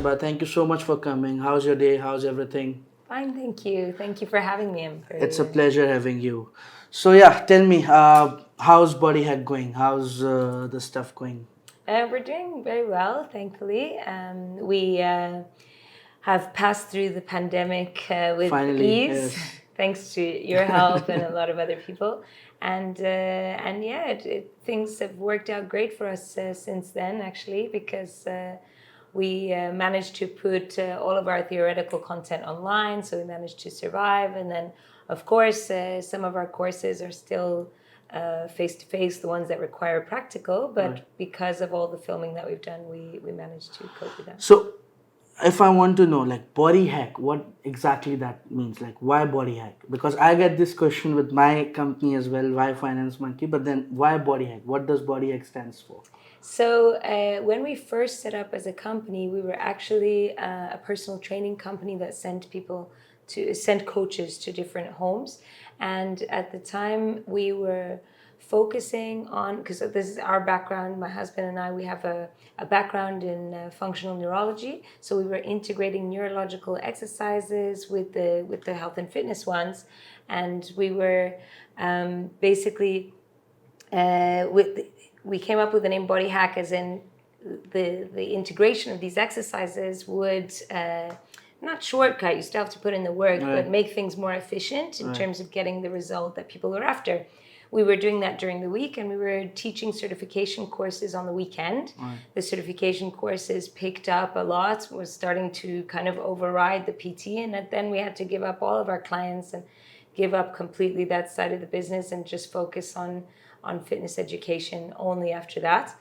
Heba. Thank you so much for coming. How's your day? How's everything? Fine, thank you. Thank you for having me. It's a pleasure having you. So yeah, tell me, how's Body Hack going? How's the stuff going? We're doing very well, thankfully. We have passed through the pandemic with Finally, ease, yes. thanks to your help and a lot of other people. And yeah, things have worked out great for us since then, actually, because we managed to put all of our theoretical content online, so we managed to survive. And then, of course, some of our courses are still face-to-face, the ones that require practical, but Right. because of all the filming that we've done, we managed to cope with that. So if I want to know, like, body hack, what exactly that means? Like, why body hack? Because I get this question with my company as well, why Finance Monkey? But then why body hack? What does body hack stands for? So when we first set up as a company, we were actually a personal training company that sent coaches to different homes. And at the time we were focusing on, because this is our background, my husband and I, we have a background in functional neurology. So we were integrating neurological exercises with the health and fitness ones. And we were basically we came up with the name Body Hack, as in the integration of these exercises would not shortcut, you still have to put in the work, Right. but make things more efficient in terms of getting the result that people are after. We were doing that during the week, and we were teaching certification courses on the weekend. Right. The certification courses picked up a lot, was starting to kind of override the PT, and then we had to give up all of our clients and give up completely that side of the business and just focus on fitness education only after that.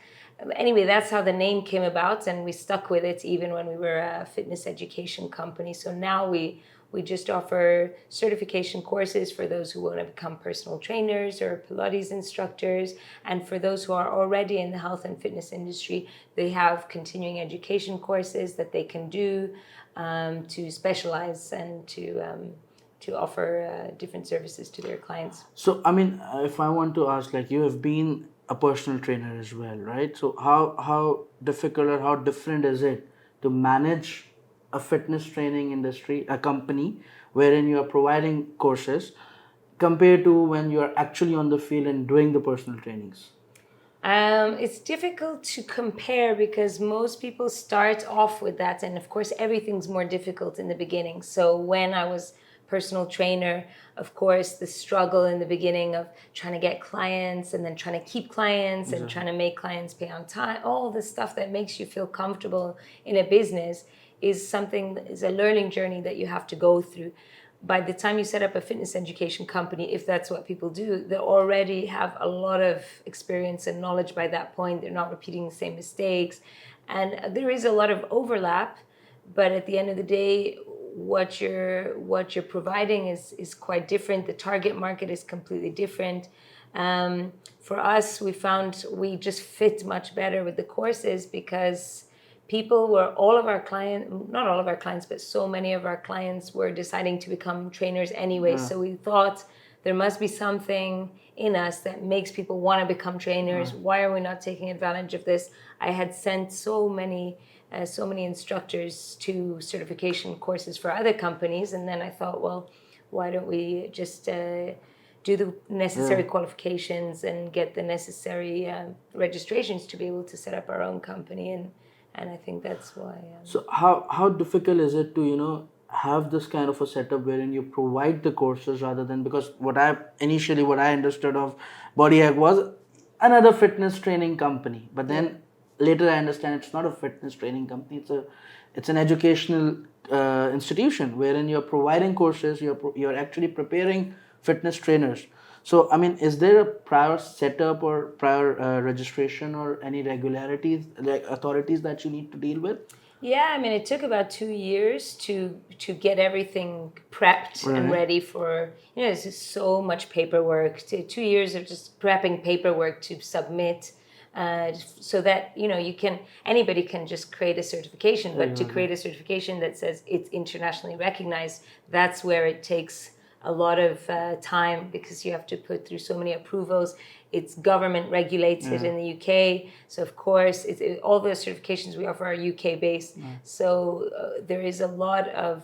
Anyway, that's how the name came about, and we stuck with it even when we were a fitness education company. So now we just offer certification courses for those who want to become personal trainers or Pilates instructors. And for those who are already in the health and fitness industry, they have continuing education courses that they can do to specialize and to offer different services to their clients. So, I mean, if I want to ask, like, you have been a personal trainer as well, right? So, how difficult or how different is it to manage a fitness training industry, a company, wherein you are providing courses, compared to when you are actually on the field and doing the personal trainings? It's difficult to compare because most people start off with that, and of course everything's more difficult in the beginning. So when I was personal trainer, of course the struggle in the beginning of trying to get clients and then trying to keep clients and trying to make clients pay on time, all the stuff that makes you feel comfortable in a business is a learning journey that you have to go through. By the time you set up a fitness education company, if that's what people do, they already have a lot of experience and knowledge by that point. They're not repeating the same mistakes. And there is a lot of overlap, but at the end of the day, what you're providing is quite different. The target market is completely different. For us, we found we just fit much better with the courses because not all of our clients, but so many of our clients were deciding to become trainers anyway. Yeah. So we thought there must be something in us that makes people want to become trainers. Why are we not taking advantage of this? I had sent so many instructors to certification courses for other companies, and then I thought, well, why don't we just do the necessary qualifications and get the necessary registrations to be able to set up our own company, and I think that's why. So how difficult is it to have this kind of a setup wherein you provide the courses rather than, because what I understood of Body Hack was another fitness training company, but then later I understand it's not a fitness training company, it's an educational institution wherein you're providing courses, you're actually preparing fitness trainers. So, I mean, is there a prior setup or prior registration or any regularities, like authorities that you need to deal with? Yeah, I mean, it took about 2 years to get everything prepped and ready for, there's just so much paperwork. 2 years of just prepping paperwork to submit, so that, anybody can just create a certification, but to create a certification that says it's internationally recognized, that's where it takes a lot of time because you have to put through so many approvals. it's government regulated in the UK. So of course, all the certifications we offer are UK based. So there is a lot of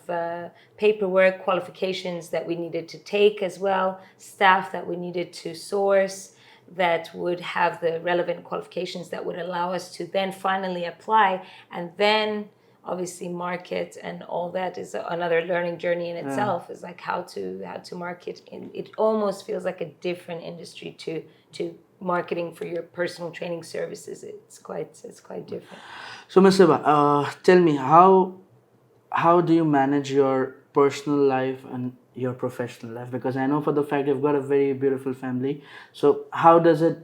paperwork, qualifications that we needed to take as well, staff that we needed to source that would have the relevant qualifications that would allow us to then finally apply, and then obviously market, and all that is another learning journey in itself. Is like how to market. It almost feels like a different industry to marketing for your personal training services. It's quite different. So, Ms. Heba, tell me, how do you manage your personal life and your professional life? Because I know for the fact you've got a very beautiful family. So how does it,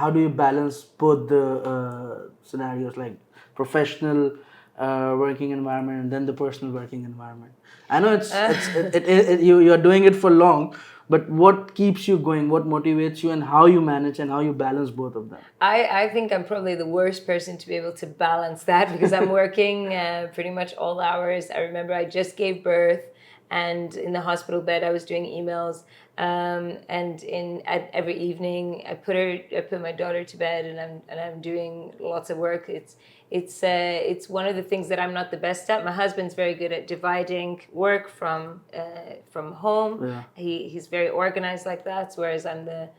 how do you balance both the scenarios, like professional working environment and then the personal working environment? I know you're doing it for long, but what keeps you going? What motivates you, and how you manage and how you balance both of them? I think I'm probably the worst person to be able to balance that, because I'm working pretty much all hours. I remember I just gave birth, and in the hospital bed I was doing emails, and at every evening I put my daughter to bed, and I'm doing lots of work. It's one of the things that I'm not the best at. My husband's very good at dividing work from home. Yeah. He's very organized like that, whereas I'm the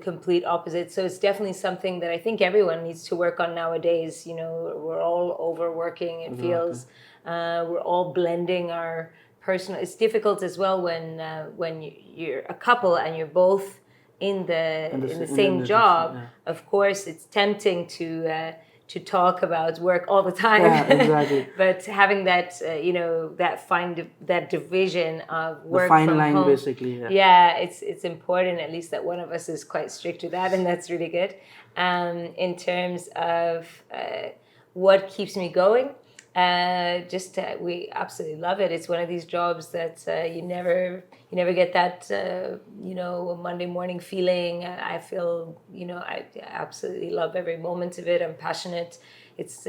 complete opposite. So it's definitely something that I think everyone needs to work on nowadays. We're all overworking, it feels. We're all blending our personal. It's difficult as well when you're a couple and you're both in the same job. Yeah. Of course, it's tempting to talk about work all the time. Yeah, exactly. But having that, that division of work The fine from line, home, basically. Yeah. yeah, it's important at least that one of us is quite strict with that, and that's really good. In terms of what keeps me going, we absolutely love it. It's one of these jobs that you never get that Monday morning feeling. I feel I absolutely love every moment of it. I'm passionate. It's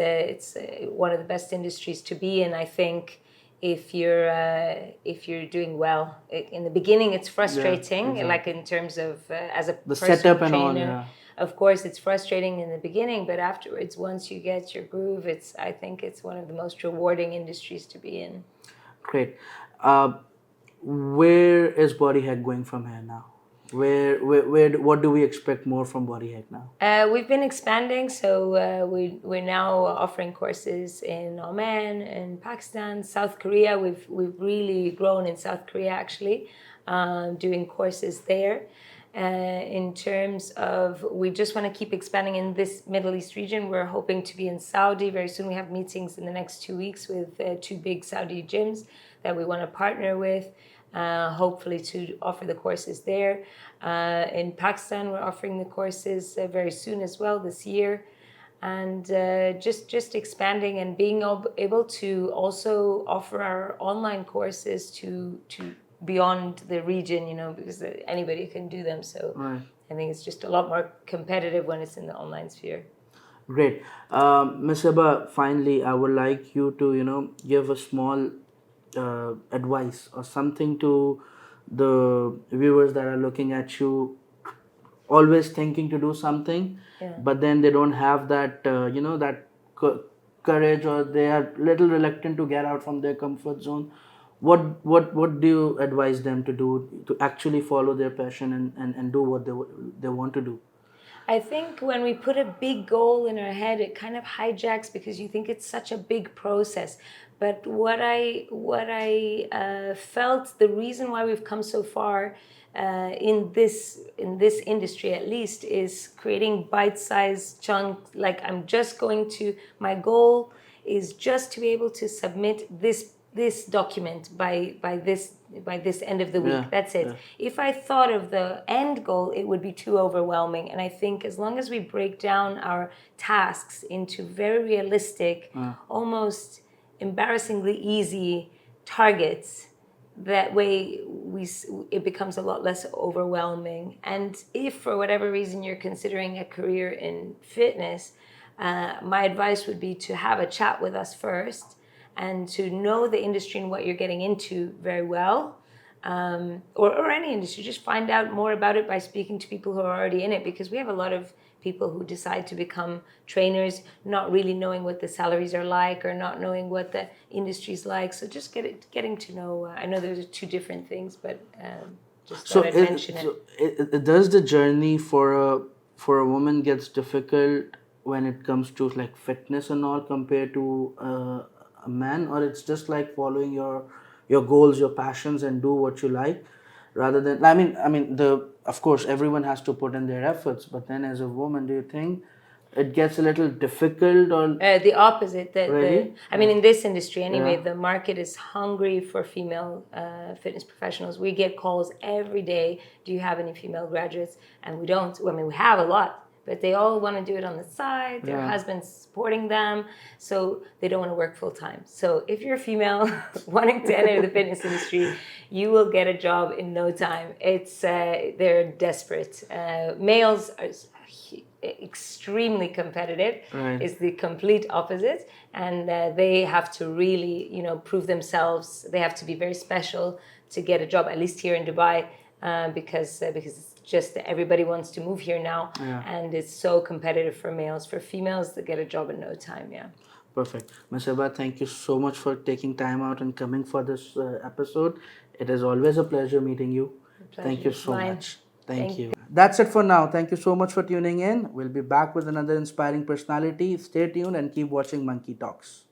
one of the best industries to be in, I think. If you're doing well, in the beginning it's frustrating, exactly. like in terms of as a The personal setup and trainer. all. Yeah. Of course, it's frustrating in the beginning, but afterwards, once you get your groove, I think it's one of the most rewarding industries to be in. Great. Where is Body Hack going from here now? What do we expect more from Body Hack now? We've been expanding, so we're now offering courses in Oman, in Pakistan, South Korea. We've really grown in South Korea, actually, doing courses there. In terms of, we just want to keep expanding in this Middle East region. We're hoping to be in Saudi very soon. We have meetings in the next 2 weeks with 2 big Saudi gyms that we want to partner with, hopefully to offer the courses there. In Pakistan, we're offering the courses very soon as well this year. And just expanding and being able to also offer our online courses to beyond the region, because anybody can do them. So Right. I think it's just a lot more competitive when it's in the online sphere. Great. Ms. Heba, finally, I would like you to, give a small advice or something to the viewers that are looking at you, always thinking to do something, but then they don't have that, that courage, or they are little reluctant to get out from their comfort zone. What do you advise them to do to actually follow their passion and do what they want to do? I think when we put a big goal in our head, it kind of hijacks, because you think it's such a big process. But what I felt, the reason why we've come so far in this industry, at least, is creating bite-sized chunks. Like, my goal is just to be able to submit this document by this end of the week. Yeah, That's it. yeah. If I thought of the end goal, it would be too overwhelming. And I think as long as we break down our tasks into very realistic, almost embarrassingly easy targets, that way it becomes a lot less overwhelming. And if for whatever reason you're considering a career in fitness, my advice would be to have a chat with us first, and to know the industry and what you're getting into very well, or any industry. Just find out more about it by speaking to people who are already in it, because we have a lot of people who decide to become trainers not really knowing what the salaries are like or not knowing what the industry's like. So just getting to know. I know those are two different things, but just So, thought I'd mention it. does the journey for a woman gets difficult when it comes to like fitness and all compared to a man, or it's just like following your goals, your passions, and do what you like, rather than I mean the of course everyone has to put in their efforts, but then as a woman, do you think it gets a little difficult or The opposite. really? I mean, in this industry anyway, Yeah. the market is hungry for female fitness professionals. We get calls every day. Do you have any female graduates? And we don't. I mean, we have a lot, but they all want to do it on the side. Their Yeah. husband's supporting them, so they don't want to work full time. So if you're a female wanting to enter the fitness industry, you will get a job in no time. It's they're desperate. Males are extremely competitive. Right. Is the complete opposite, and they have to really prove themselves. They have to be very special to get a job, at least here in Dubai, because it's just that everybody wants to move here now. Yeah. And it's so competitive for males. For females, they get a job in no time. Yeah. Perfect. Ms. Heba, thank you so much for taking time out and coming for this episode. It is always a pleasure meeting you. Thank you Pleasure's so mine. much. Thank Thank you. That's it for now. Thank you so much for tuning in. We'll be back with another inspiring personality. Stay tuned and keep watching Monkey Talks.